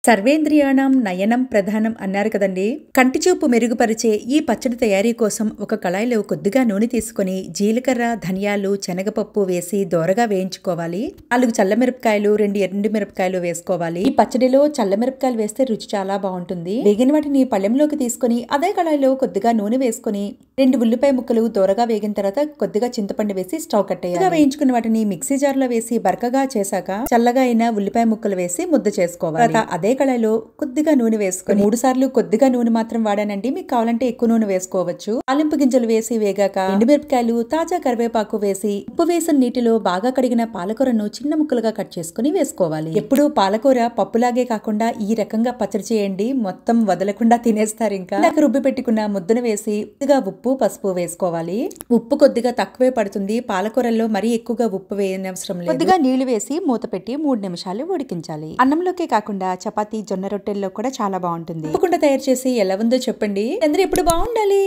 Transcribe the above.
సర్వేంద్రియాణం నయనం ప్రధానం అన్నారు కదండి. కంటి చూపు మెరుగుపరిచే ఈ పచ్చడి తయారీ కోసం ఒక కళాయిలో కొద్దిగా నూనె తీసుకుని జీలకర్ర, ధనియాలు, శనగపప్పు వేసి దోరగా వేయించుకోవాలి. 4 చల్లమిరపకాయలు, 2 ఎండు మిరపకాయలు వేసుకోవాలి. ఈ పచ్చడిలో చల్లమిరపకాయలు వేస్తే రుచి చాలా బాగుంటుంది. వేగిన వాటిని పళ్ళెంలోకి తీసుకుని అదే కళాయిలో కొద్దిగా నూనె వేసుకుని 2 ఉల్లిపాయ ముక్కలు దోరగా వేగిన తర్వాత కొద్దిగా చింతపండు వేసి స్టవ్ కట్టేయాలి. వేయించుకున్న వాటిని మిక్సీ జార్ లో వేసి బరకగా చేశాక చల్లగా అయిన ఉల్లిపాయ ముక్కలు వేసి ముద్ద చేసుకోవాలి. అదే కళాయిలో కొద్దిగా నూనె వేసుకుని 3 సార్లు కొద్దిగా నూనె మాత్రం వాడానండి, మీకు కావాలంటే ఎక్కువ నూనె వేసుకోవచ్చు. తాలింపు గింజలు వేసి వేగాక ఎండుమిరపకాయలు, తాజా కరివేపాకు వేసి ఉప్పు వేసిన నీటిలో బాగా కడిగిన పాలకూరను చిన్న ముక్కలుగా కట్ చేసుకుని వేసుకోవాలి. ఎప్పుడు పాలకూర పప్పులాగే కాకుండా ఈ రకంగా పచ్చడి చేయండి, మొత్తం వదలకుండా తినేస్తారు. ఇంకా నాకు రుబ్బి పెట్టుకున్న ముద్దను వేసి కొద్దిగా ఉప్పు, పసుపు వేసుకోవాలి. ఉప్పు కొద్దిగా తక్కువే పడుతుంది, పాలకూరల్లో మరీ ఎక్కువగా ఉప్పు వేయనవసరం లేదు. కొద్దిగా నీళ్లు వేసి మూత పెట్టి 3 నిమిషాలు ఉడికించాలి. అన్నంలోకే కాకుండా చపాతీ, జొన్న రొట్టెల్లో కూడా చాలా బాగుంటుంది. తప్పకుండా తయారు చేసి ఎలా ఉందో చెప్పండి. అందరూ ఎప్పుడు బాగుండాలి.